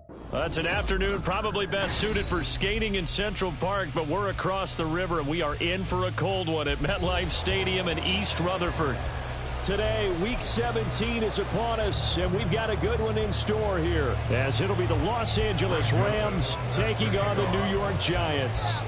Well, it's an afternoon probably best suited for skating in Central Park, but we're across the river, and we are in for a cold one at MetLife Stadium in East Rutherford. Today, Week 17 is upon us, and we've got a good one in store here, as it'll be the Los Angeles Rams taking on the New York Giants.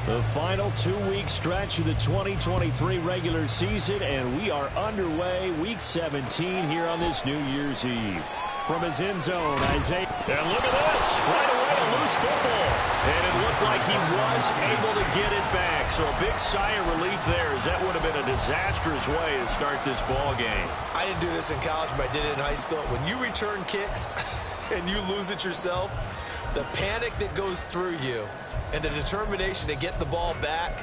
The final 2-week stretch of the 2023 regular season, and we are underway Week 17 here on this New Year's Eve. From his end zone, Isaiah. And look at this. Right away, a loose football. And it looked like he was able to get it back. So a big sigh of relief there, as that would have been a disastrous way to start this ball game. I didn't do this in college, but I did it in high school. When you return kicks and you lose it yourself, the panic that goes through you and the determination to get the ball back,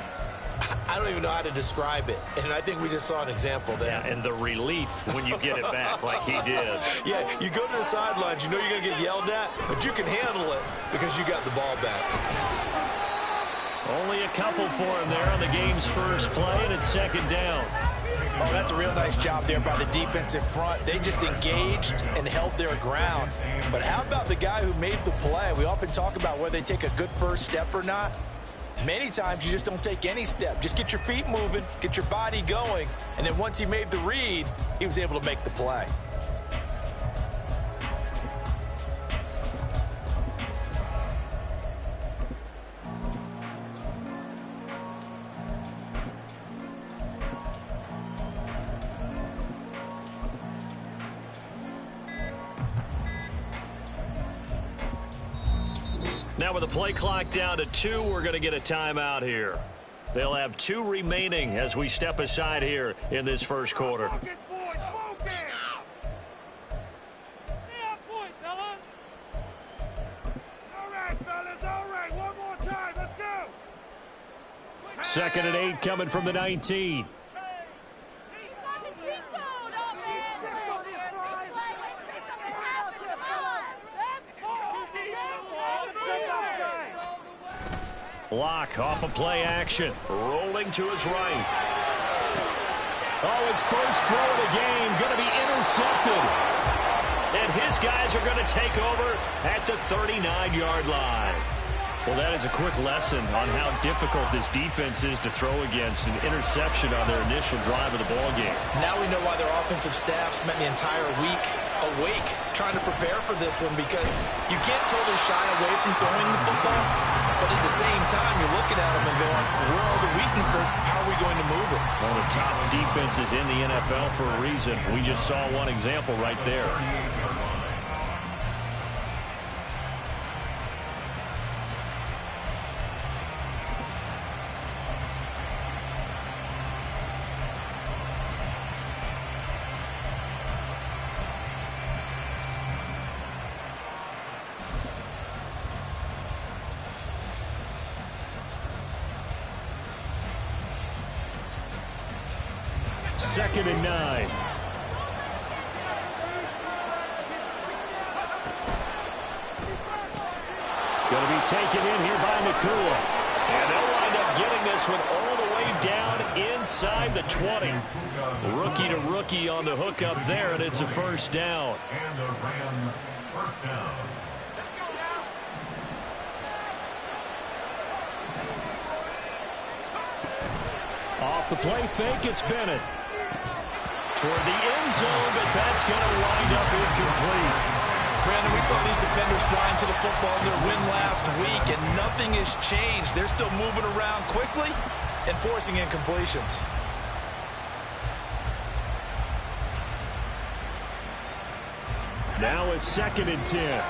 I don't even know how to describe it. And I think we just saw an example there. Yeah, and the relief when you get it back like he did. Yeah, you go to the sidelines, you know you're going to get yelled at, but you can handle it because you got the ball back. Only a couple for him there on the game's first play, and it's second down. Oh, that's a real nice job there by the defensive front. They just engaged and held their ground. But how about the guy who made the play? We often talk about whether they take a good first step or not. Many times you just don't take any step. Just get your feet moving, get your body going, and then once he made the read, he was able to make the play. Now with the play clock down to 2, we're going to get a timeout here. They'll have 2 remaining as we step aside here in this first quarter. Focus, boys, focus! Stay on point, fellas! All right, fellas, all right. One more time, let's go! Second and 8 coming from the 19. Block off of play action. Rolling to his right. Oh, his first throw of the game going to be intercepted. And his guys are going to take over at the 39-yard line. Well, that is a quick lesson on how difficult this defense is to throw against. An interception on their initial drive of the ball game. Now we know why their offensive staff spent the entire week awake trying to prepare for this one, because you can't totally shy away from throwing the football, but at the same time you're looking at them and going, where are the weaknesses? How are we going to move it? One of the top defenses in the NFL for a reason. We just saw one example right there. Second and 9. Going to be taken in here by Nacua. And they'll wind up getting this one all the way down inside the 20. Rookie to rookie on the hookup there, and it's a first down. And the Rams first down. Off the play fake, it's Bennett. Toward the end zone, but that's going to wind up incomplete. Brandon, we saw these defenders flying to the football in their win last week, and nothing has changed. They're still moving around quickly and forcing incompletions. Now a second and 10.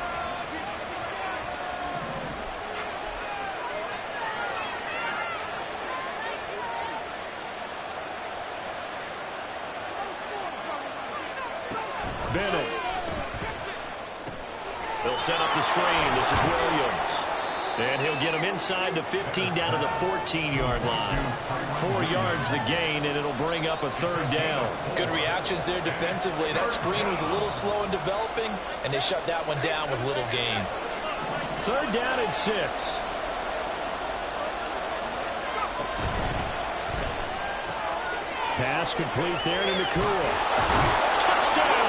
Bennett. They'll set up the screen. This is Williams. And he'll get him inside the 15 down to the 14-yard line. 4 yards the gain, and it'll bring up a third down. Good reactions there defensively. That screen was a little slow in developing, and they shut that one down with little gain. Third down and 6. Pass complete there to Nacua. Touchdown!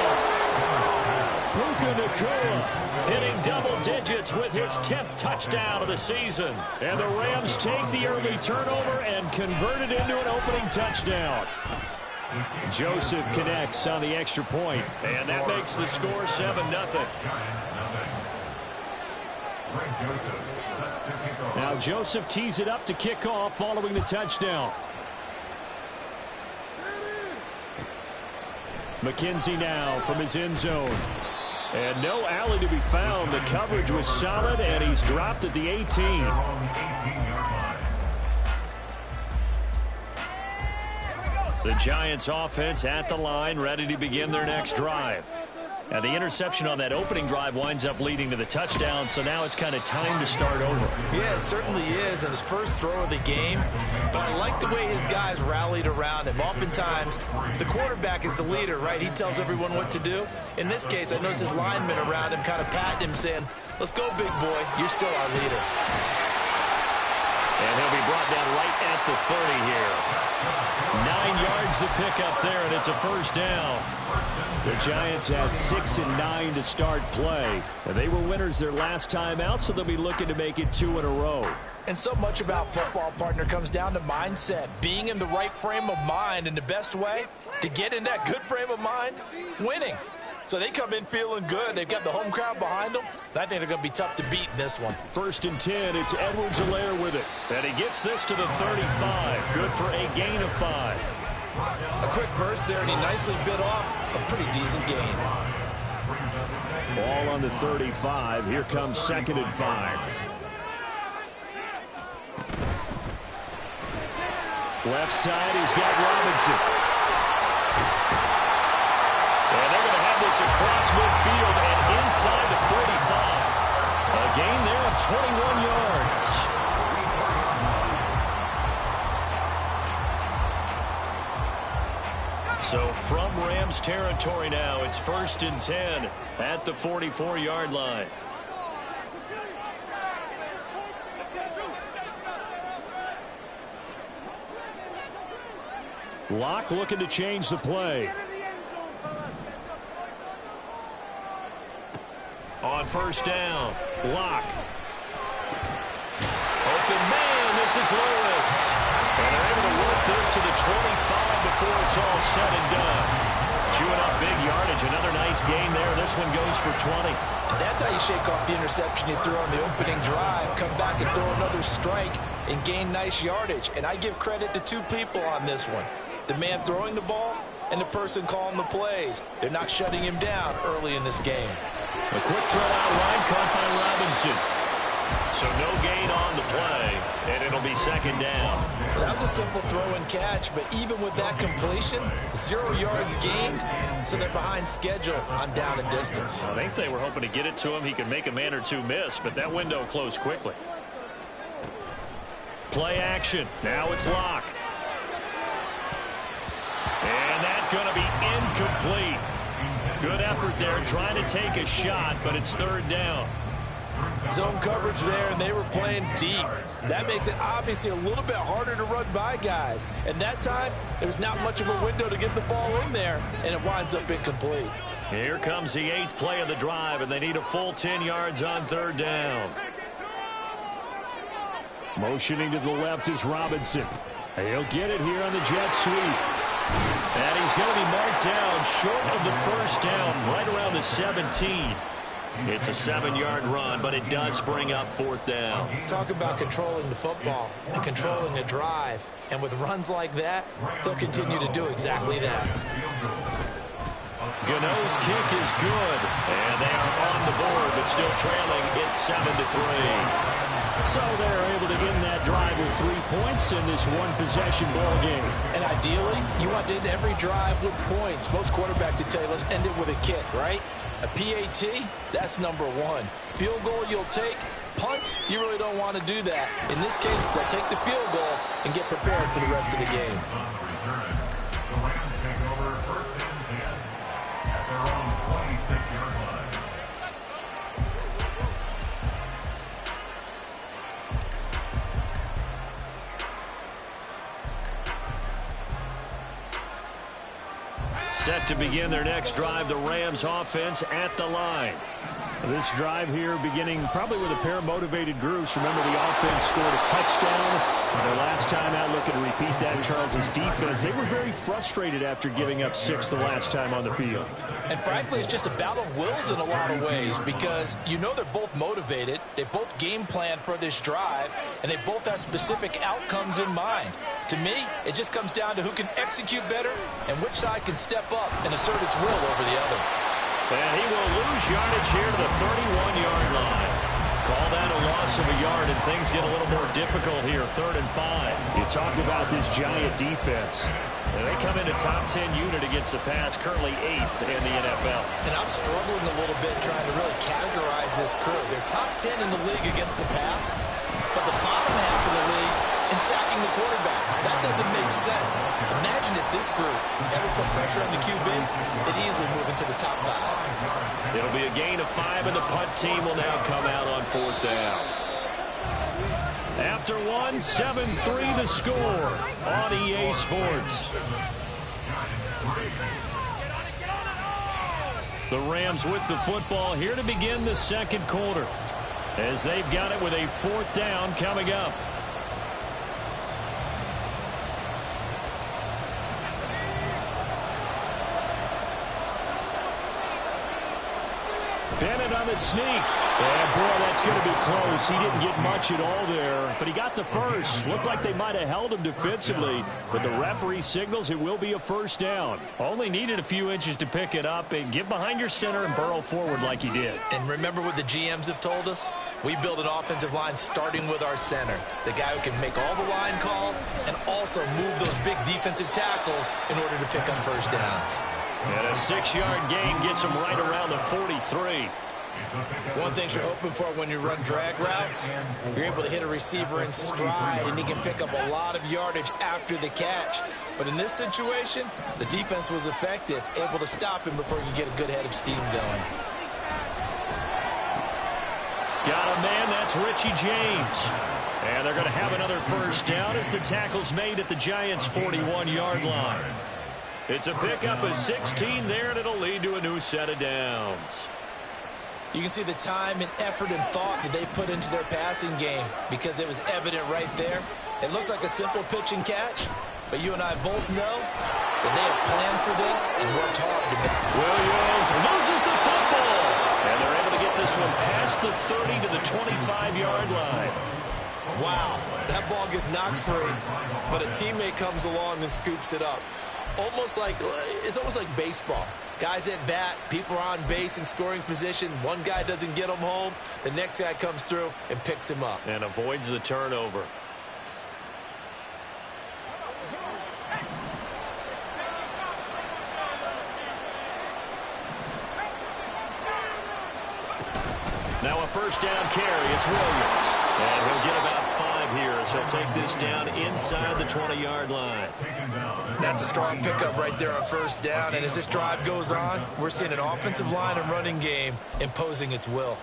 Puka Nacua hitting double digits with his 10th touchdown of the season. And the Rams take the early turnover and convert it into an opening touchdown. Joseph connects on the extra point, and that makes the score 7-0. Now Joseph tees it up to kick off following the touchdown. McKenzie now from his end zone. And no alley to be found. The coverage was solid, and he's dropped at the 18. The Giants offense at the line, ready to begin their next drive. Now the interception on that opening drive winds up leading to the touchdown, so now it's kind of time to start over. Yeah, it certainly is, and his first throw of the game. But I like the way his guys rallied around him. Oftentimes, the quarterback is the leader, right? He tells everyone what to do. In this case, I noticed his linemen around him kind of patting him, saying, let's go, big boy. You're still our leader. And he'll be brought down right at the 30 here. 9 yards to pick up there, and it's a first down. The Giants had 6 and 9 to start play. And they were winners their last time out, so they'll be looking to make it 2 in a row. And so much about football, partner, comes down to mindset. Being in the right frame of mind, and the best way to get in that good frame of mind, winning. So they come in feeling good. They've got the home crowd behind them. I think they're going to be tough to beat in this one. 1st and 10. It's Edwards-Helaire with it. And he gets this to the 35. Good for a gain of 5. A quick burst there, and he nicely bit off a pretty decent gain. Ball on the 35. Here comes 2nd and 5. Left side, he's got Robinson. And they're going to have this across midfield and inside the 45. A gain there of 21 yards. So from Rams territory now, it's 1st and 10 at the 44-yard line. Locke looking to change the play. On 1st down, Locke. Open man, this is Lewis. And they're able to work this to the 25 before it's all said and done. Chewing up big yardage. Another nice gain there. This one goes for 20. That's how you shake off the interception you threw on the opening drive. Come back and throw another strike and gain nice yardage. And I give credit to 2 people on this one. The man throwing the ball and the person calling the plays. They're not shutting him down early in this game. A quick throw out line caught by Robinson. So no gain on the play, and it'll be 2nd down. That was a simple throw and catch, but even with that completion, 0 yards gained, so they're behind schedule on down and distance. I think they were hoping to get it to him. He could make a man or 2 miss, but that window closed quickly. Play action. Now it's Locke. And that's going to be incomplete. Good effort there, trying to take a shot, but it's 3rd down. Zone coverage there, and they were playing deep. That makes it obviously a little bit harder to run by guys. And that time, there's not much of a window to get the ball in there, and it winds up incomplete. Here comes the 8th play of the drive, and they need a full 10 yards on 3rd down. Motioning to the left is Robinson. He'll get it here on the jet sweep. And he's going to be marked down short of the 1st down, right around the 17. It's a 7-yard run, but it does bring up 4th down. Talk about controlling the football and controlling a drive. And with runs like that, they'll continue to do exactly that. Gano's kick is good. And they are on the board, but still trailing. It's 7-3. So they're able to end that drive with 3 points in this one-possession ball game. And ideally, you want to end every drive with points. Most quarterbacks would tell you, let's end it with a kick, right? A PAT, that's number 1. Field goal you'll take. Punts, you really don't want to do that. In this case, they'll take the field goal and get prepared for the rest of the game. The Rams take over 1st and 10 at their own 26-yard line. Set to begin their next drive, the Rams offense at the line. This drive here beginning probably with a pair of motivated groups. Remember, the offense scored a touchdown. Their last time out, looking to repeat that. Charles's defense, they were very frustrated after giving up 6 the last time on the field. And frankly, it's just a battle of wills in a lot of ways because you know they're both motivated. They both game planned for this drive, and they both have specific outcomes in mind. To me, it just comes down to who can execute better and which side can step up and assert its will over the other. And he will lose yardage here to the 31-yard line. Call that a loss of a yard, and things get a little more difficult here, 3rd and 5. You talk about this Giant defense. And they come into top 10 unit against the pass, currently 8th in the NFL. And I'm struggling a little bit trying to really categorize this crew. They're top 10 in the league against the pass, but the bottom half of the league in sacking the quarterback. That doesn't make sense. Imagine if this group ever put pressure on the QB, they'd easily move into the top 5. It'll be a gain of 5, and the punt team will now come out on 4th down. After 1, 7-3 the score on EA Sports. The Rams with the football here to begin the second quarter, as they've got it with a 4th down coming up. Bennett on the sneak. And, boy, that's going to be close. He didn't get much at all there, but he got the first. Looked like they might have held him defensively, but the referee signals it will be a 1st down. Only needed a few inches to pick it up and get behind your center and burrow forward like he did. And remember what the GMs have told us? We build an offensive line starting with our center, the guy who can make all the line calls and also move those big defensive tackles in order to pick up 1st downs. And a 6-yard gain gets him right around the 43. One thing you're hoping for when you run drag routes, you're able to hit a receiver in stride, and he can pick up a lot of yardage after the catch. But in this situation, the defense was effective, able to stop him before he could get a good head of steam going. Got a man, that's Richie James. And they're going to have another 1st down as the tackle's made at the Giants' 41-yard line. It's a pickup of 16 there, and it'll lead to a new set of downs. You can see the time and effort and thought that they put into their passing game because it was evident right there. It looks like a simple pitch and catch, but you and I both know that they have planned for this and worked hard to make it. Williams loses the football, and they're able to get this one past the 30 to the 25-yard line. Wow, that ball gets knocked free, but a teammate comes along and scoops it up. It's almost like baseball. Guys at bat, people are on base in scoring position. One guy doesn't get him home. The next guy comes through and picks him up. And avoids the turnover. Now a 1st down carry. It's Williams. And he'll get about 5 here as he'll take this down inside the 20-yard line. That's a strong pickup right there on 1st down. And as this drive goes on, we're seeing an offensive line and running game imposing its will.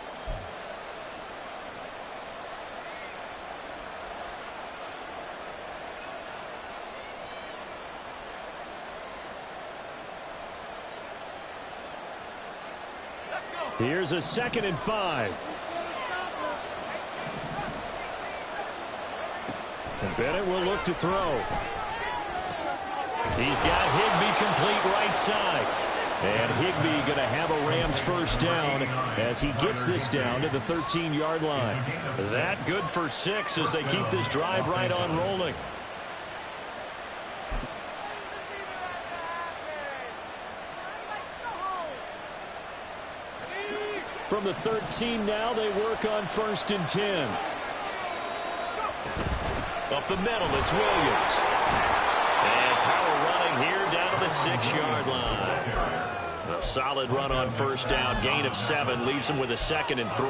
Here's a 2nd and 5. And Bennett will look to throw. He's got Higbee complete right side. And Higbee going to have a Rams 1st down as he gets this down to the 13-yard line. That good for 6 as they keep this drive right on rolling. From the 13 now, they work on 1st and 10. Up the middle, it's Williams. And power running here down to the 6-yard line. A solid run on 1st down. Gain of 7 leaves them with a 2nd and 3.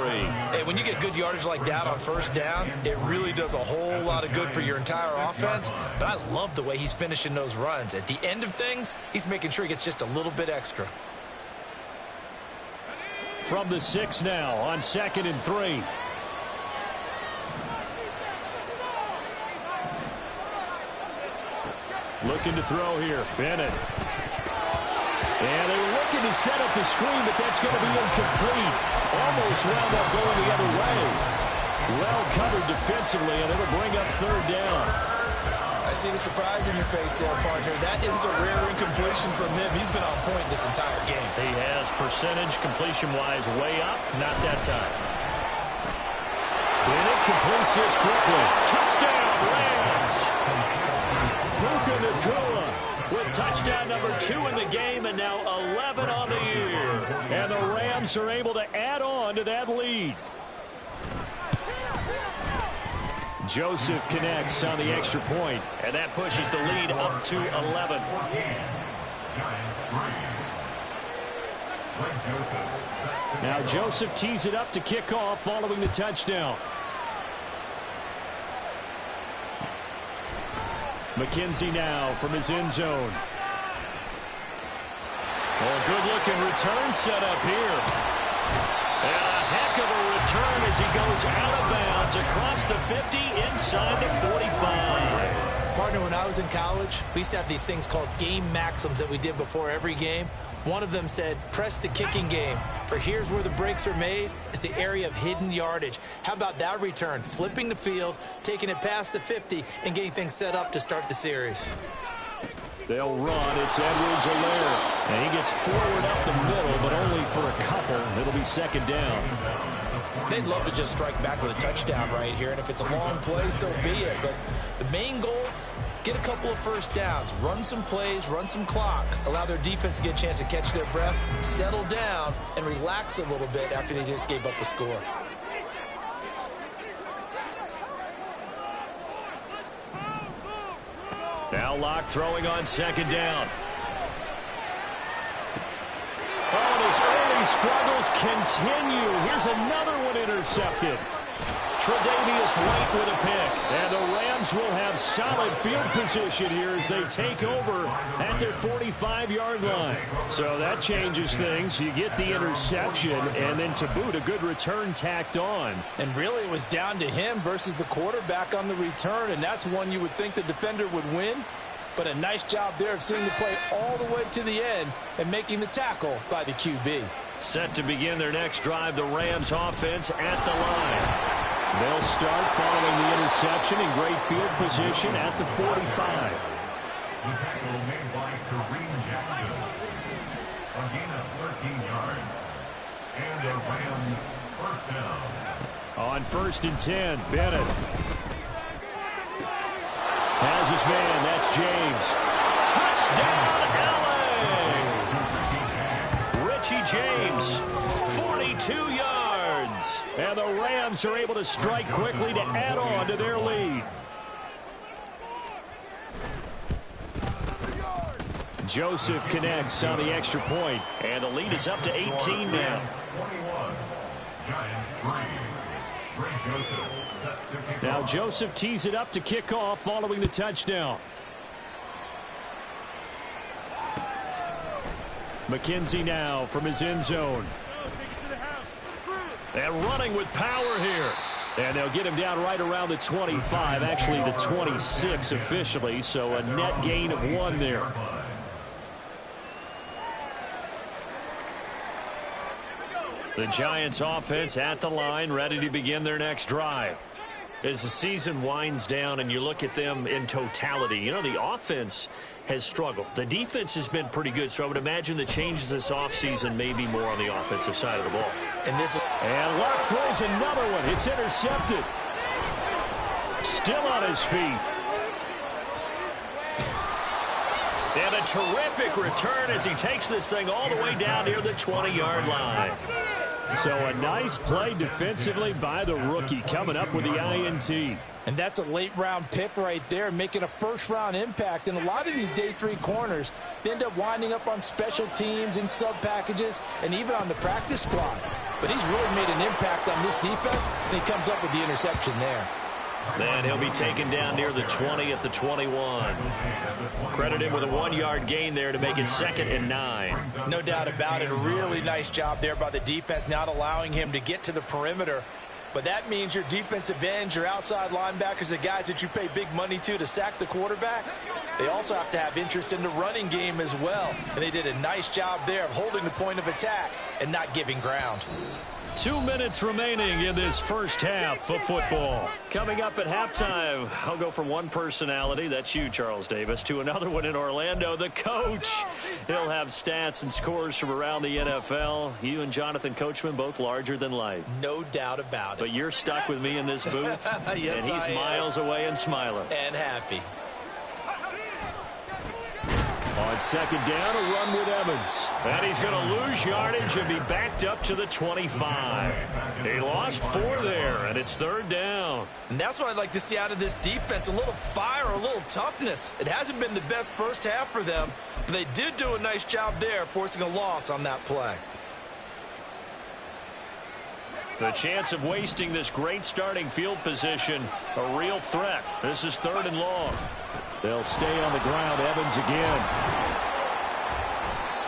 Hey, when you get good yardage like that on 1st down, it really does a whole lot of good for your entire offense. But I love the way he's finishing those runs. At the end of things, he's making sure he gets just a little bit extra. From the 6 now on 2nd and 3. Looking to throw here. Bennett. And they were looking to set up the screen, but that's going to be incomplete. Almost wound up going the other way. Well covered defensively, and it'll bring up third down. I see the surprise in your face there, partner. That is a rare incompletion from him. He's been on point this entire game. He has percentage completion-wise way up. Not that time. Bennett completes this quickly. Touchdown, Rams! Puka Nacua with touchdown number 2 in the game, and now 11 on the year. And the Rams are able to add on to that lead. Joseph connects on the extra point, and that pushes the lead up to 11. Now Joseph tees it up to kick off following the touchdown. McKenzie now from his end zone. Oh, good-looking return set up here. And a heck of a return as he goes out of bounds across the 50 inside the 45. Partner, when I was in college, we used to have these things called game maxims that we did before every game. One of them said, press the kicking game, for here's where the breaks are made, is the area of hidden yardage. How about that return? Flipping the field, taking it past the 50, and getting things set up to start the series. They'll run. It's Edwards-Helaire. And he gets forward up the middle, but only for a couple. It'll be second down. They'd love to just strike back with a touchdown right here, and if it's a long play, so be it. But the main goal, get a couple of first downs, run some plays, run some clock, allow their defense to get a chance to catch their breath, settle down, and relax a little bit after they just gave up a score. Now Locke throwing on second down. Oh, and his early struggles continue. Here's another one intercepted. Tre'Davious White with a pick. And the Rams will have solid field position here as they take over at their 45-yard line. So that changes things. You get the interception, and then to boot, a good return tacked on. And really it was down to him versus the quarterback on the return, and that's one you would think the defender would win. But a nice job there of seeing the play all the way to the end and making the tackle by the QB. Set to begin their next drive, the Rams offense at the line. They'll start following the interception in great field position at the 45. The tackle made by Kareem Jackson. A gain of 13 yards. And the Rams first down. On 1st and 10, Bennett has his man. That's James. Touchdown, LA! Richie James, 42 yards. And the Rams are able to strike quickly to add on to their lead. Joseph connects on the extra point, and the lead is up to 18 now. 21. Giants 3. Ray Joseph set to kick Now off. Joseph tees it up to kick off following the touchdown. McKenzie now from his end zone. And running with power here. And they'll get him down right around the 25, actually the 26 officially, so a net gain of 1 there. The Giants offense at the line, ready to begin their next drive. As the season winds down and you look at them in totality, you know, the offense has struggled. The defense has been pretty good, so I would imagine the changes this offseason may be more on the offensive side of the ball. And Locke throws another one. It's intercepted. Still on his feet. And a terrific return as he takes this thing all the way down near the 20-yard line. So a nice play defensively by the rookie coming up with the INT. And that's a late-round pick right there, making a first-round impact. And a lot of these day 3 corners end up winding up on special teams and sub-packages and even on the practice squad. But he's really made an impact on this defense, and he comes up with the interception there. Then he'll be taken down near the 20 at the 21. Credit him with a 1-yard gain there to make it 2nd and 9. No doubt about it. A really nice job there by the defense, not allowing him to get to the perimeter. But that means your defensive ends, your outside linebackers, the guys that you pay big money to sack the quarterback, they also have to have interest in the running game as well. And they did a nice job there of holding the point of attack and not giving ground. 2 minutes remaining in this first half of football. Coming up at halftime, I'll go from one personality, that's you, Charles Davis, to another one in Orlando, the coach. He'll have stats and scores from around the NFL. You and Jonathan Coachman both larger than life. No doubt about it. But you're stuck with me in this booth, yes, and he's miles away and smiling. And happy. On second down, a run with Evans. And he's going to lose yardage and be backed up to the 25. He lost 4 there, and it's third down. And that's what I'd like to see out of this defense, a little fire, a little toughness. It hasn't been the best first half for them, but they did do a nice job there, forcing a loss on that play. The chance of wasting this great starting field position, a real threat. This is third and long. They'll stay on the ground. Evans again.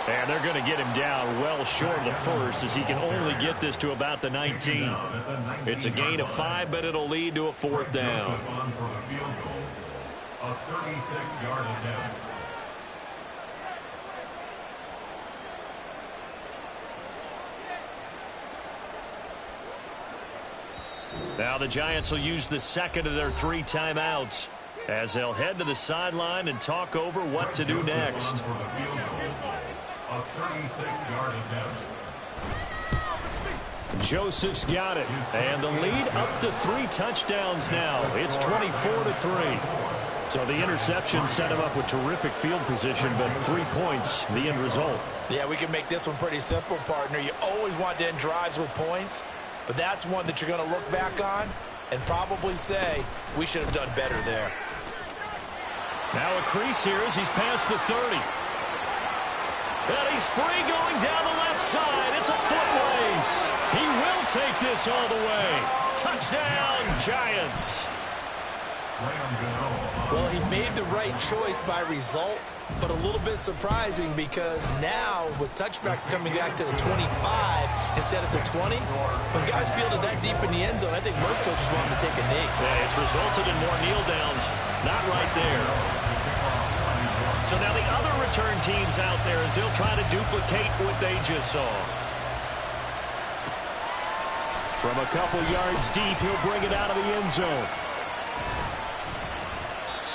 And they're going to get him down well short of the first, as he can only get this to about the 19. It's a gain of 5, but it'll lead to a fourth down. A 36-yard attempt. Now the Giants will use the second of their 3 timeouts, as they'll head to the sideline and talk over what to do next. A 36-yard attempt. Joseph's got it, and the lead up to 3 touchdowns now. It's 24-3. So the interception set him up with terrific field position, but 3 points, the end result. Yeah, we can make this one pretty simple, partner. You always want to end drives with points, but that's one that you're going to look back on and probably say, we should have done better there. Now a crease here as he's past the 30. And he's free going down the left side. It's a foot race. He will take this all the way. Touchdown, Giants. Well, he made the right choice by result, but a little bit surprising because now with touchbacks coming back to the 25 instead of the 20, when guys fielded that deep in the end zone, I think most coaches want him to take a knee. Yeah, it's resulted in more kneel downs. Not right there. So now the other return teams out there as they'll try to duplicate what they just saw. From a couple yards deep, he'll bring it out of the end zone.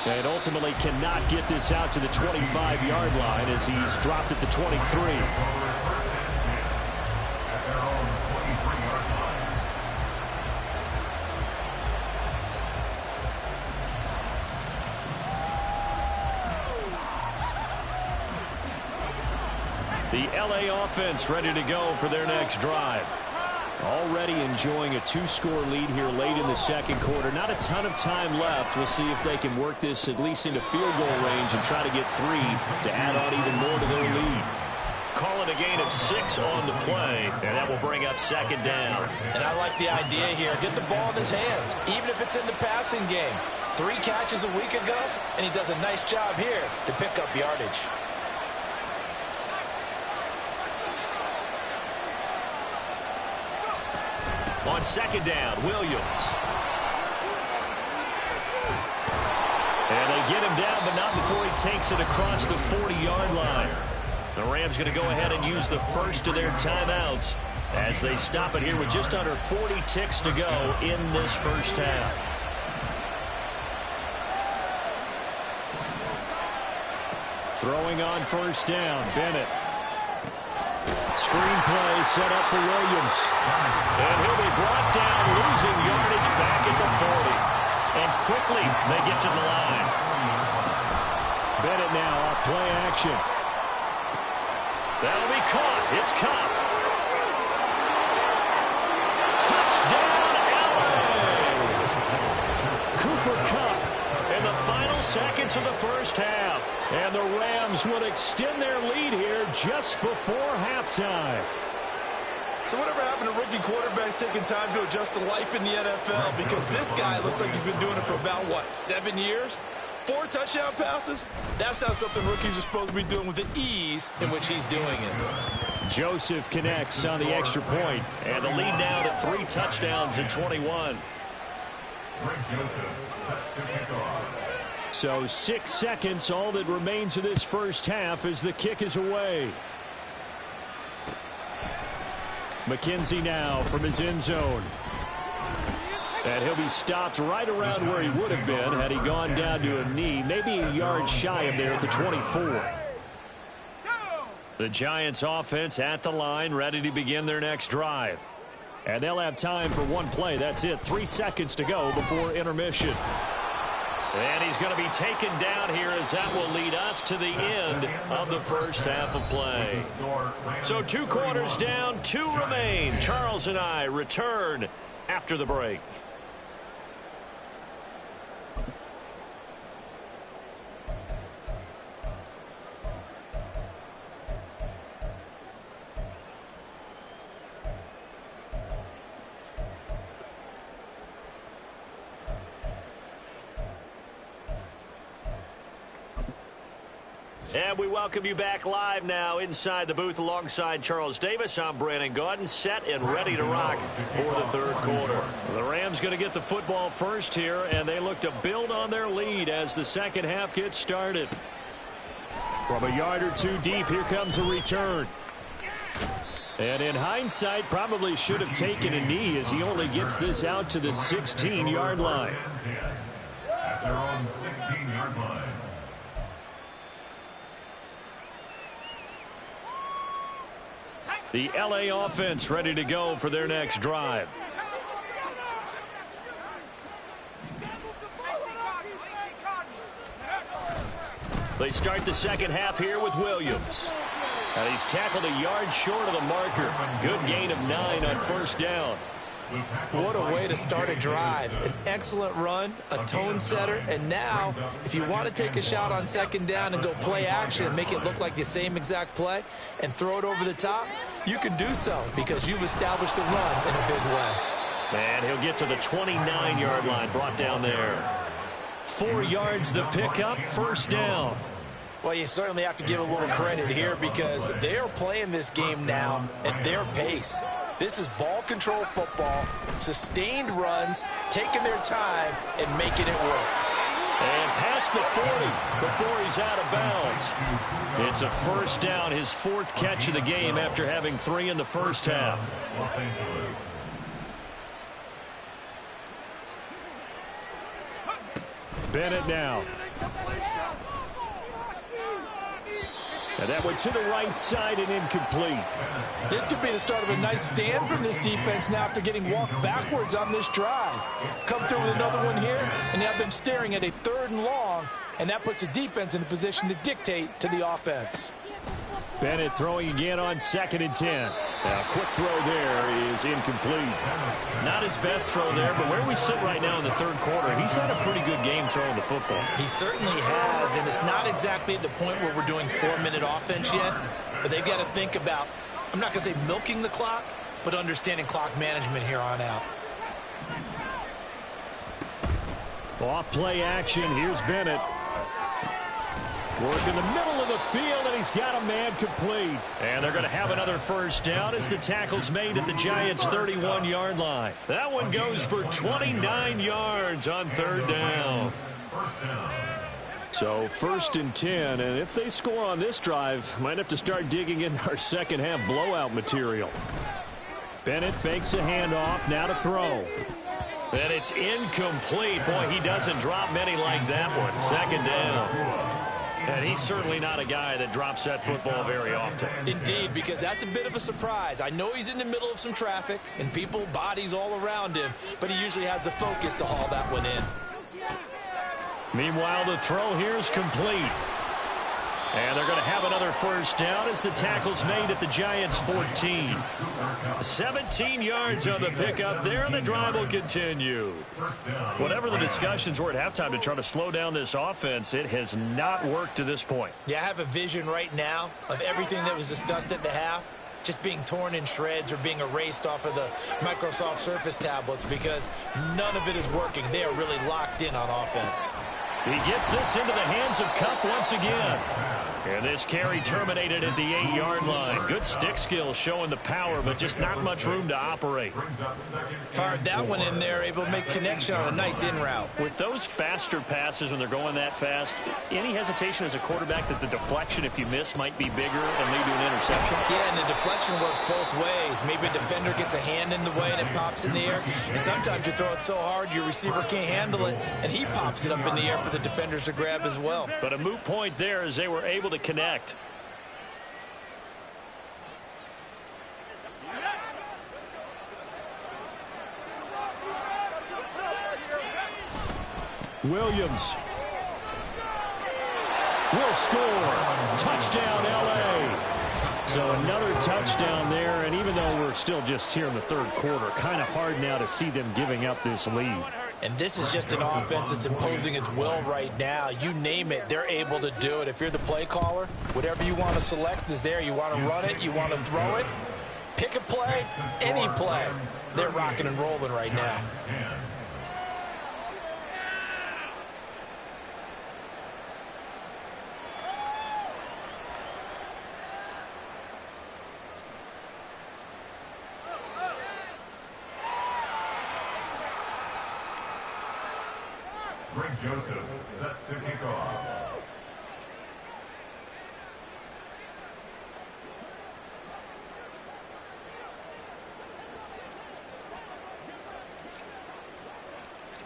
And ultimately cannot get this out to the 25-yard line as he's dropped at the 23. The LA offense ready to go for their next drive. Already enjoying a 2-score lead here late in the second quarter. Not a ton of time left. We'll see if they can work this at least into field goal range and try to get 3 to add on even more to their lead. Calling a gain of 6 on the play, and that will bring up second down. And I like the idea here. Get the ball in his hands, even if it's in the passing game. 3 catches a week ago, and he does a nice job here to pick up yardage. On second down, Williams. And they get him down, but not before he takes it across the 40-yard line. The Rams going to go ahead and use the first of their timeouts as they stop it here with just under 40 ticks to go in this first half. Throwing on first down, Bennett. Screen play set up for Williams. And he'll be brought down, losing yardage back at the 40. And quickly they get to the line. Bennett now off play action. That'll be caught. It's caught. Touchdown, LA! Cooper Kupp in the final seconds of the first half. And the Rams would extend their lead here just before halftime. So whatever happened to rookie quarterbacks taking time to adjust to life in the NFL? Because this guy looks like he's been doing it for about, 7 years? 4 touchdown passes? That's not something rookies are supposed to be doing with the ease in which he's doing it. Joseph connects on the extra point, and the lead now to 3 touchdowns in 21. Greg Joseph set to kick off. So 6 seconds, all that remains of this first half as the kick is away. McKenzie now from his end zone. And he'll be stopped right around where he would have been had he gone down to a knee, maybe a yard shy of there at the 24. The Giants offense at the line, ready to begin their next drive. And they'll have time for one play. That's it. 3 seconds to go before intermission. And he's going to be taken down here as that will lead us to the end of the first half of play. So 2 quarters down, 2 remain. Charles and I return after the break. And we welcome you back live now inside the booth alongside Charles Davis. I'm Brandon Gaudin, set and ready to rock for the third quarter. The Rams going to get the football first here, and they look to build on their lead as the second half gets started. From a yard or 2 deep, here comes a return. And in hindsight, probably should have taken a knee as he only gets this out to the 16-yard line. At their own 16-yard line. The LA offense ready to go for their next drive. They start the second half here with Williams. And he's tackled a yard short of the marker. Good gain of 9 on first down. What a way to start a drive. An excellent run, a tone setter, and now if you want to take a shot on second down and go play action and make it look like the same exact play and throw it over the top, you can do so because you've established the run in a big way. And he'll get to the 29-yard line, brought down there. 4 yards the pickup, first down. Well, you certainly have to give a little credit here because they are playing this game now at their pace. This is ball control football, sustained runs, taking their time and making it work. And past the 40 before he's out of bounds. It's a first down, his 4th catch of the game after having 3 in the first half. Los Angeles. Bennett now. And that went to the right side and incomplete. This could be the start of a nice stand from this defense now after getting walked backwards on this drive. Come through with another one here, and you have them staring at a 3rd and long, and that puts the defense in a position to dictate to the offense. Bennett throwing again on 2nd and 10. Now, quick throw there is incomplete. Not his best throw there, but where we sit right now in the third quarter, he's had a pretty good game throwing the football. He certainly has, and it's not exactly at the point where we're doing 4-minute offense yet, but they've got to think about, I'm not going to say milking the clock, but understanding clock management here on out. Off play action, here's Bennett. Work in the middle of the field, and he's got a man complete. And they're going to have another first down as the tackle's made at the Giants' 31-yard line. That one goes for 29 yards on 3rd down. So 1st and 10, and if they score on this drive, might have to start digging in our second half blowout material. Bennett fakes a handoff, now to throw. And it's incomplete. Boy, he doesn't drop many like that one. 2nd down. And he's certainly not a guy that drops that football very often. Indeed, because that's a bit of a surprise. I know he's in the middle of some traffic and people, bodies all around him, but he usually has the focus to haul that one in. Meanwhile, the throw here is complete. And they're going to have another first down as the tackle's made at the Giants' 14. 17 yards on the pickup there, and the drive will continue. Whatever the discussions were at halftime to try to slow down this offense, it has not worked to this point. Yeah, I have a vision right now of everything that was discussed at the half just being torn in shreds or being erased off of the Microsoft Surface tablets because none of it is working. They are really locked in on offense. He gets this into the hands of Kupp once again. And this carry terminated at the 8-yard line. Good stick skill showing the power, but just not much room to operate. Fired that one in there, able to make connection on a nice in route. With those faster passes when they're going that fast, any hesitation as a quarterback that the deflection, if you miss, might be bigger and lead to an interception? Yeah, and the deflection works both ways. Maybe a defender gets a hand in the way and it pops in the air. And sometimes you throw it so hard your receiver can't handle it, and he pops it up in the air for the defenders to grab as well. But a moot point there as they were able to connect. Williams will score. Touchdown, L.A. So another touchdown there, and even though we're still just here in the third quarter, kind of hard now to see them giving up this lead. And this is just an offense that's imposing its will right now. You name it, they're able to do it. If you're the play caller, whatever you want to select is there. You want to run it, you want to throw it, pick a play, any play. They're rocking and rolling right now. Greg Joseph set to kick off.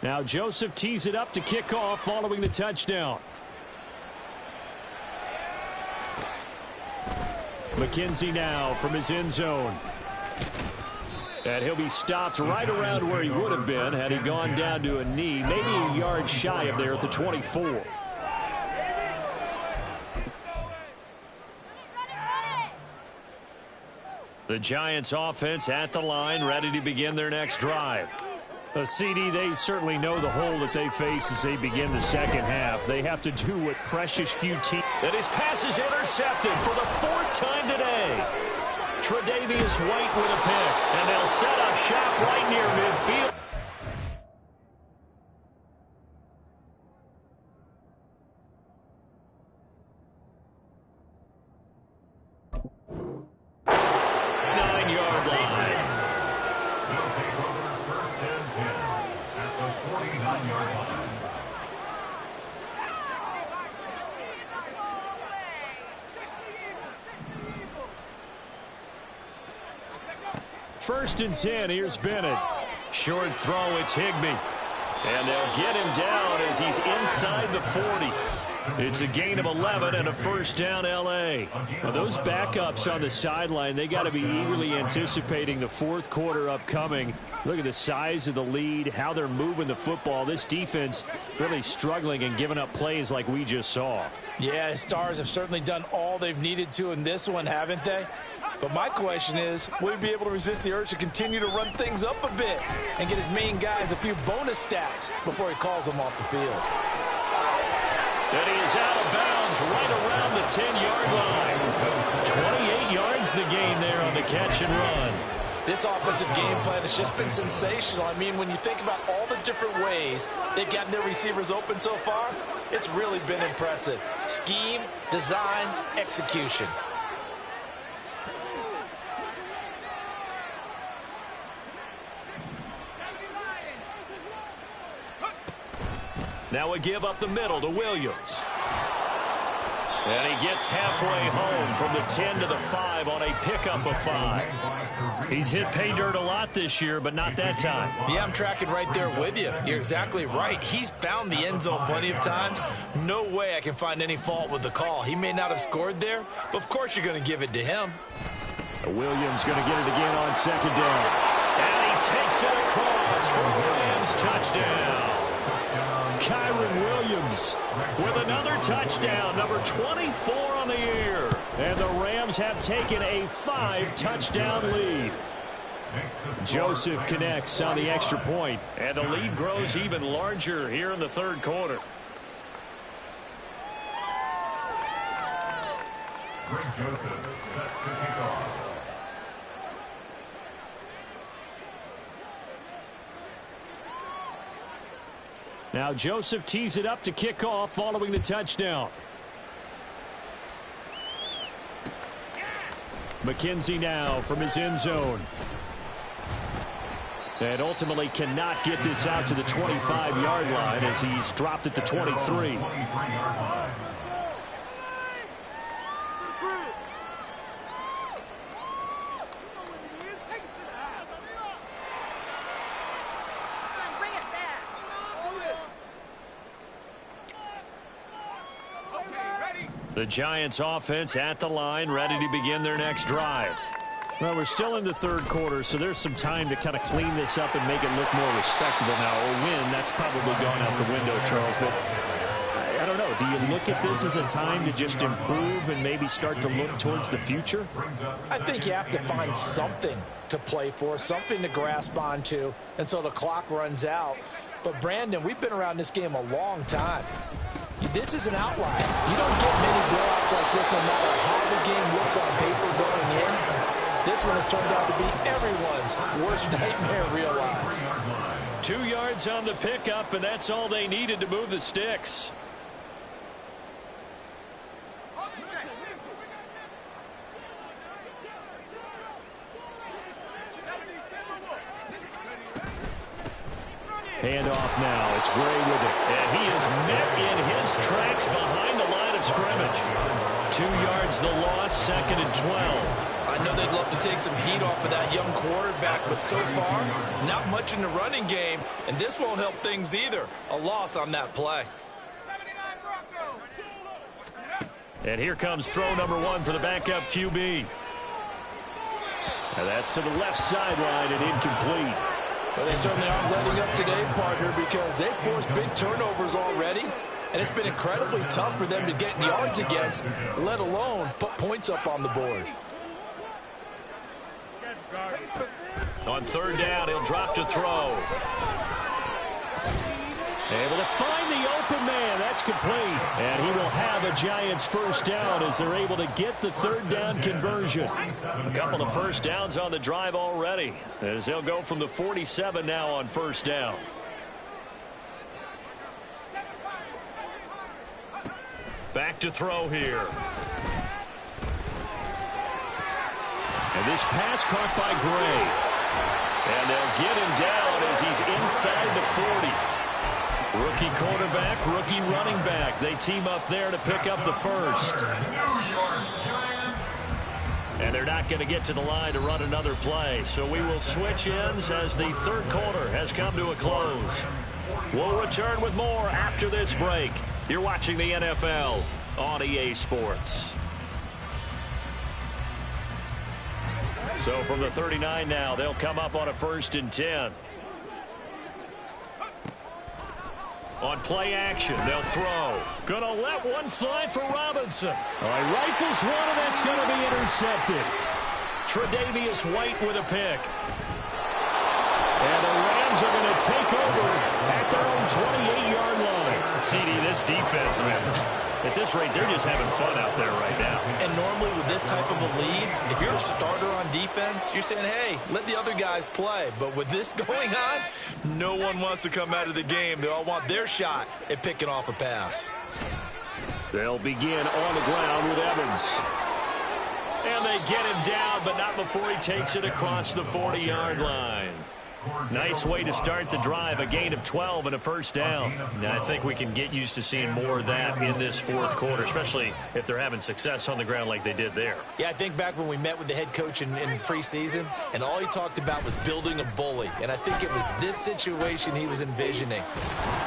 Now Joseph tees it up to kick off following the touchdown. McKenzie now from his end zone. And he'll be stopped right around where he would have been had he gone down to a knee, maybe a yard shy of there at the 24. The Giants offense at the line, ready to begin their next drive. CD, they certainly know the hole that they face as they begin the second half. They have to do what precious few teams. And his pass is intercepted for the 4th time today. Tre'Davious White with a pick, and they'll set up shop right near midfield. First and 10, here's Bennett. Short throw, it's Higbee. And they'll get him down as he's inside the 40. It's a gain of 11 and a first down, L.A. Now those backups on the sideline, they got to be eagerly anticipating the fourth quarter upcoming. Look at the size of the lead, how they're moving the football. This defense really struggling and giving up plays like we just saw. Yeah, Stars have certainly done all they've needed to in this one, haven't they? But my question is, will he be able to resist the urge to continue to run things up a bit and get his main guys a few bonus stats before he calls them off the field? And he is out of bounds right around the 10-yard line. 28 yards the gain there on the catch and run. This offensive game plan has just been sensational. I mean, when you think about all the different ways they've gotten their receivers open so far, it's really been impressive. Scheme, design, execution. Now a give up the middle to Williams. And he gets halfway home from the 10 to the 5 on a pickup of 5. He's hit pay dirt a lot this year, but not that time. Yeah, I'm tracking right there with you. You're exactly right. He's found the end zone plenty of times. No way I can find any fault with the call. He may not have scored there, but of course you're going to give it to him. Williams going to get it again on second down. And he takes it across for Williams' touchdown. Kyren Williams with another touchdown, number 24 on the year. And the Rams have taken a 5-touchdown lead. Joseph connects on the extra point, and the lead grows even larger here in the third quarter. Greg Joseph set to kick off. Now Joseph tees it up to kick off following the touchdown. McKenzie now from his end zone. And ultimately cannot get this out to the 25-yard line as he's dropped at the 23. The Giants offense at the line, ready to begin their next drive. Well, we're still in the third quarter, so there's some time to kind of clean this up and make it look more respectable now. A win, that's probably gone out the window, Charles. But I don't know. Do you look at this as a time to just improve and maybe start to look towards the future? I think you have to find something to play for, something to grasp onto until the clock runs out. But, Brandon, we've been around this game a long time. This is an outlier. You don't get many blowouts like this no matter how the game looks on paper going in. This one has turned out to be everyone's worst nightmare realized. 2 yards on the pickup, and that's all they needed to move the sticks. Handoff now. It's Gray with it. And he is met in his tracks behind the line of scrimmage. 2 yards the loss, 2nd and 12. I know they'd love to take some heat off of that young quarterback, but so far, not much in the running game, and this won't help things either. A loss on that play. And here comes throw number 1 for the backup QB. And that's to the left sideline and incomplete. Well, they certainly aren't letting up today, partner, because they've forced big turnovers already, and it's been incredibly tough for them to get yards against, let alone put points up on the board. On 3rd down, he'll drop to throw. Able to find the open man. That's complete. And he will have a Giants first down as they're able to get the 3rd down conversion. A couple of first downs on the drive already as they'll go from the 47 now on 1st down. Back to throw here. And this pass caught by Gray. And they'll get him down as he's inside the 40. Rookie quarterback, rookie running back. They team up there to pick up the first. And they're not going to get to the line to run another play. So we will switch ends as the 3rd quarter has come to a close. We'll return with more after this break. You're watching the NFL on EA Sports. So from the 39 now, they'll come up on a 1st and 10. On play action, they'll throw. Gonna let one fly for Robinson. All right, rifles one, and that's gonna be intercepted. Tre'Davious White with a pick. And the Rams are gonna take over at their own 28-yard line. CD, this defense, man, at this rate, they're just having fun out there right now. And normally with this type of a lead, if you're a starter on defense, you're saying, hey, let the other guys play. But with this going on, no one wants to come out of the game. They all want their shot at picking off a pass. They'll begin on the ground with Evans. And they get him down, but not before he takes it across the 40-yard line. Nice way to start the drive, a gain of 12 and a first down. Now, I think we can get used to seeing more of that in this 4th quarter, especially if they're having success on the ground like they did there. Yeah, I think back when we met with the head coach in preseason, and all he talked about was building a bully. And I think it was this situation he was envisioning.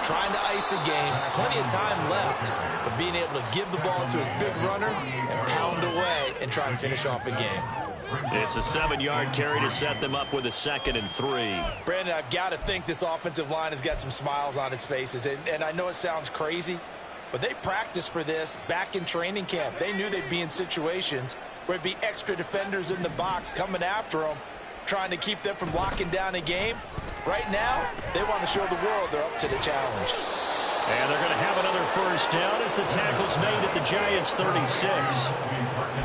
Trying to ice a game, plenty of time left, but being able to give the ball to his big runner and pound away and try and finish off a game. It's a 7-yard carry to set them up with a 2nd and 3. Brandon, I've got to think this offensive line has got some smiles on its faces. And I know it sounds crazy, but they practiced for this back in training camp. They knew they'd be in situations where it'd be extra defenders in the box coming after them, trying to keep them from locking down a game. Right now, they want to show the world they're up to the challenge. And they're going to have another first down as the tackle's made at the Giants' 36.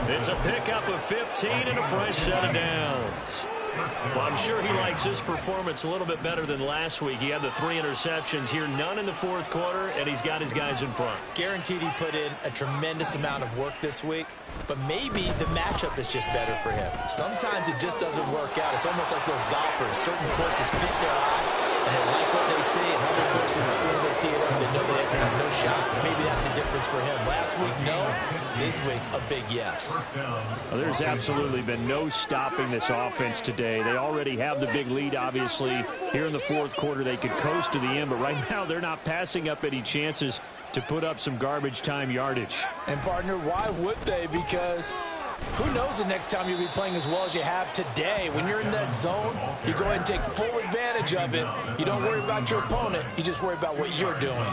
It's a pickup of 15 and a fresh set of downs. Well, I'm sure he likes his performance a little bit better than last week. He had the 3 interceptions here, none in the fourth quarter, and he's got his guys in front. Guaranteed he put in a tremendous amount of work this week, but maybe the matchup is just better for him. Sometimes it just doesn't work out. It's almost like those golfers. Certain courses fit their eye, and they like what they see, and other courses, as soon as they tee it up, they know they have no shot. Maybe that's the difference for him. Last week, no. This week, a big yes. Well, there's absolutely been no stopping this offense today. They already have the big lead, obviously. Here in the fourth quarter, they could coast to the end, but right now they're not passing up any chances to put up some garbage time yardage. And, partner, why would they? Because who knows the next time you'll be playing as well as you have today. When you're in that zone, you go ahead and take full advantage of it. You don't worry about your opponent. You just worry about what you're doing.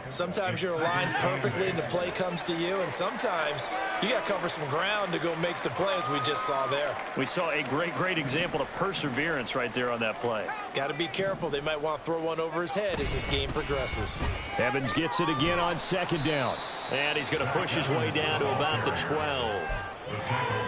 Sometimes you're aligned perfectly and the play comes to you, and sometimes you got to cover some ground to go make the play, as we just saw there. We saw a great example of perseverance right there on that play. Got to be careful. They might want to throw one over his head as this game progresses. Evans gets it again on second down. And he's going to push his way down to about the 12.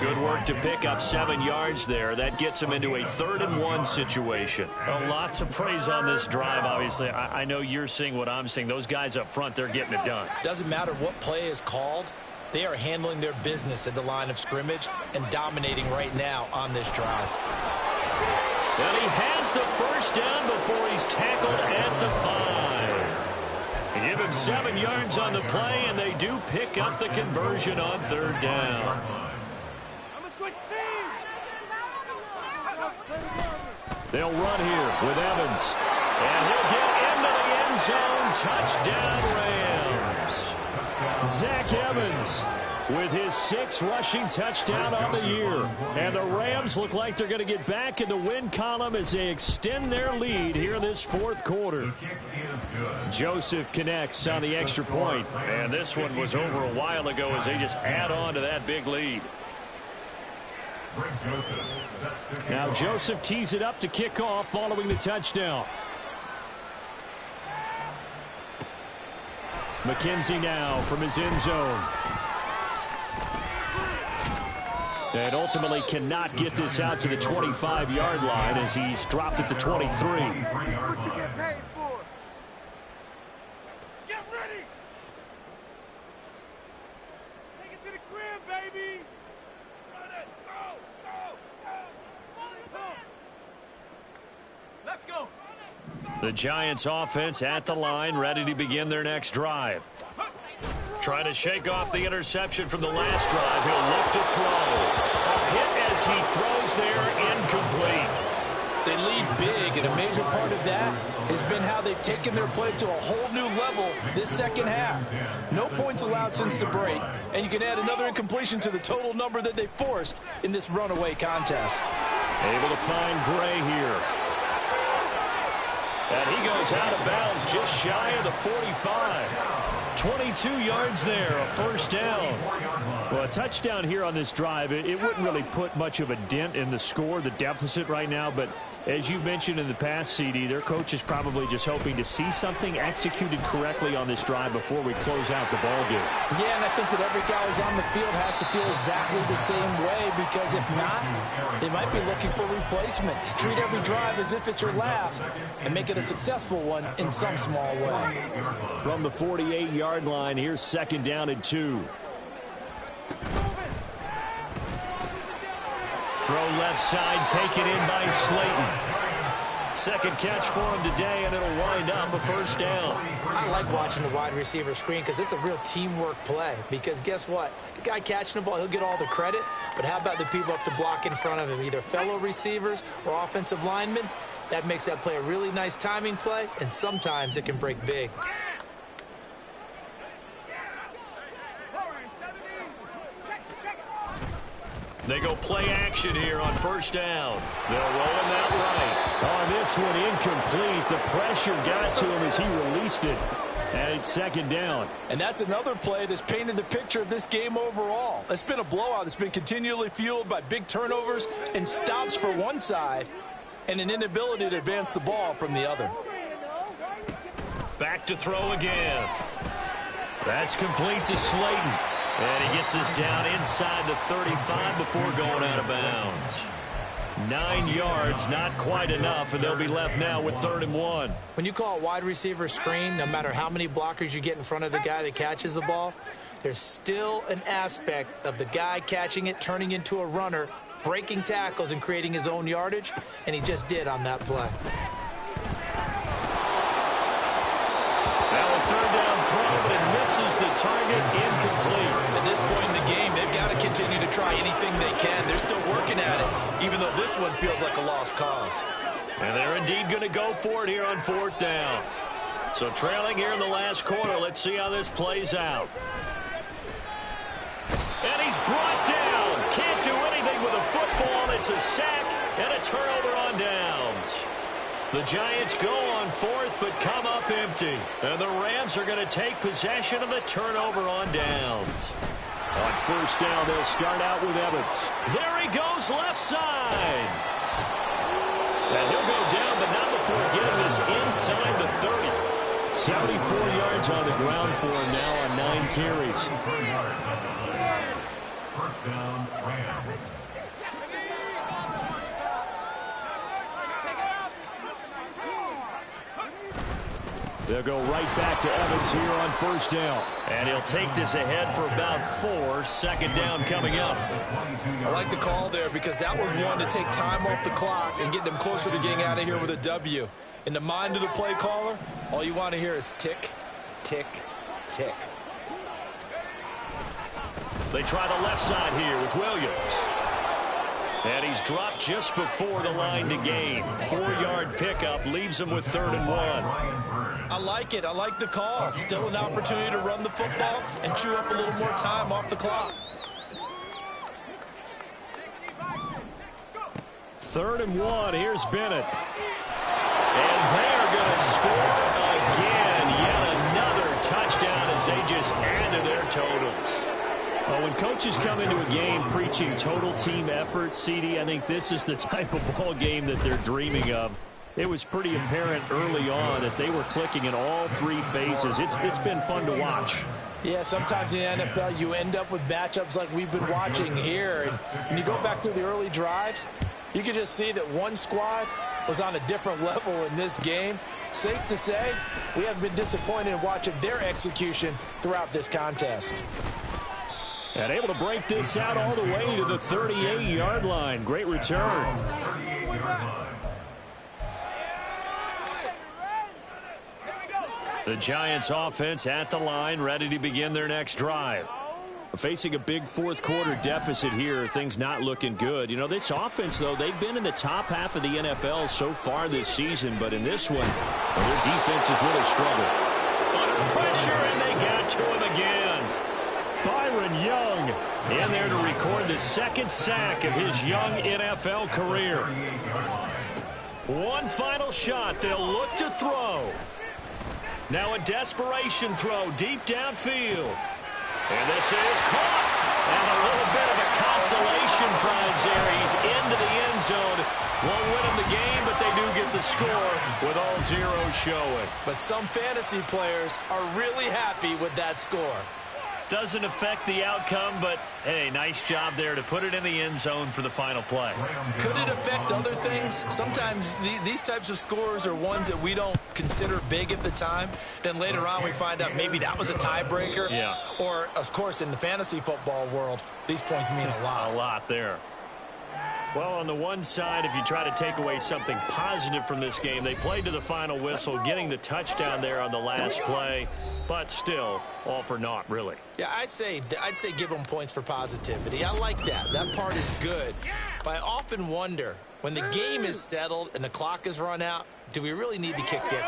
Good work to pick up 7 yards there. That gets him into a 3rd-and-1 situation. A lot to praise on this drive, obviously. I know you're seeing what I'm seeing. Those guys up front, they're getting it done. Doesn't matter what play is called. They are handling their business at the line of scrimmage and dominating right now on this drive. And he has the first down before he's tackled at the 5. They give him 7 yards on the play, and they do pick up the conversion on 3rd down. They'll run here with Evans. And he'll get into the end zone. Touchdown, Rams. Zach Evans with his 6th rushing touchdown on the year. And the Rams look like they're going to get back in the win column as they extend their lead here in this fourth quarter. Joseph connects on the extra point. And this one was over a while ago as they just add on to that big lead. Now Joseph tees it up to kick off following the touchdown. McKenzie now from his end zone. And ultimately cannot get this out to the 25-yard line as he's dropped at the 23. What you get paid for? Get ready! Take it to the crib, baby! Run it! Go! Let's go! The Giants offense at the line, ready to begin their next drive. Trying to shake off the interception from the last drive. He'll look to throw. A hit as he throws there, incomplete. They lead big, and a major part of that has been how they've taken their play to a whole new level this second half. No points allowed since the break, and you can add another incompletion to the total number that they forced in this runaway contest. Able to find Gray here. And he goes out of bounds just shy of the 45. 22 yards there, a first down. Well, a touchdown here on this drive, it wouldn't really put much of a dent in the score, the deficit right now, but as you mentioned in the past, CD, their coach is probably just hoping to see something executed correctly on this drive before we close out the ballgame. Yeah, and I think that every guy who's on the field has to feel exactly the same way, because if not, they might be looking for replacement. Treat every drive as if it's your last and make it a successful one in some small way. From the 48-yard line, here's 2nd down and 2. Throw left side, taken in by Slayton. Second catch for him today, and it'll wind up a first down. I like watching the wide receiver screen because it's a real teamwork play. Because guess what? The guy catching the ball, he'll get all the credit. But how about the people up to block in front of him, either fellow receivers or offensive linemen? That makes that play a really nice timing play, and sometimes it can break big. They go play action here on first down. They'll roll him that right. On this one, incomplete. The pressure got to him as he released it. And it's 2nd down. And that's another play that's painted the picture of this game overall. It's been a blowout. It's been continually fueled by big turnovers and stops for one side and an inability to advance the ball from the other. Back to throw again. That's complete to Slayton. And he gets us down inside the 35 before going out of bounds. 9 yards, not quite enough, and they'll be left now with 3rd and 1. When you call a wide receiver screen, no matter how many blockers you get in front of the guy that catches the ball, there's still an aspect of the guy catching it, turning into a runner, breaking tackles and creating his own yardage, and he just did on that play. Now a 3rd down throw, but it misses the target, incomplete. At this point in the game, they've got to continue to try anything they can. They're still working at it, even though this one feels like a lost cause. And they're indeed going to go for it here on 4th down. So trailing here in the last quarter, let's see how this plays out. And he's brought down. Can't do anything with a football. It's a sack and a turnover on downs. The Giants go on 4th, but come up empty. And the Rams are going to take possession of the turnover on downs. On 1st down, they'll start out with Evans. There he goes, left side. And he'll go down, but not before getting this inside the 30. 74 yards on the ground for him now on 9 carries. 1st down, Rams. They'll go right back to Evans here on 1st down. And he'll take this ahead for about 4. 2nd down coming up. I like the call there because that was one to take time off the clock and get them closer to getting out of here with a W. In the mind of the play caller, all you want to hear is tick, tick, tick. They try the left side here with Williams. And he's dropped just before the line to gain. 4-yard pickup leaves him with 3rd and 1. I like it. I like the call. Still an opportunity to run the football and chew up a little more time off the clock. 3rd and 1. Here's Bennett. And they're going to score again. Yet another touchdown as they just add to their totals. Well, when coaches come into a game preaching total team effort, CD, I think this is the type of ball game that they're dreaming of. It was pretty apparent early on that they were clicking in all 3 phases. It's been fun to watch. Yeah, sometimes in the NFL you end up with matchups like we've been watching here. And when you go back to the early drives, you can just see that one squad was on a different level in this game. Safe to say, we haven't been disappointed in watching their execution throughout this contest. And able to break this out all the way to the 38-yard line. Great return. 38-yard line. The Giants offense at the line, ready to begin their next drive. Facing a big 4th quarter deficit here, things not looking good. You know, this offense, though, they've been in the top half of the NFL so far this season, but in this one, their defense has really struggled. Under pressure, and they got to him again. Byron Young in there to record the 2nd sack of his young NFL career. One final shot. They'll look to throw. Now a desperation throw deep downfield. And this is caught. And a little bit of a consolation prize there. He's into the end zone. Won't win him the game, but they do get the score with all zeros showing. But some fantasy players are really happy with that score. Doesn't affect the outcome, but, hey, nice job there to put it in the end zone for the final play. Could it affect other things? Sometimes these types of scores are ones that we don't consider big at the time. Then later on we find out maybe that was a tiebreaker. Yeah. Or, of course, in the fantasy football world, these points mean a lot. A lot there. Well, on the one side, if you try to take away something positive from this game, they played to the final whistle, getting the touchdown there on the last play, but still, all for naught, really. Yeah, I'd say give them points for positivity. I like that. That part is good. But I often wonder, when the game is settled and the clock is run out, do we really need to kick the extra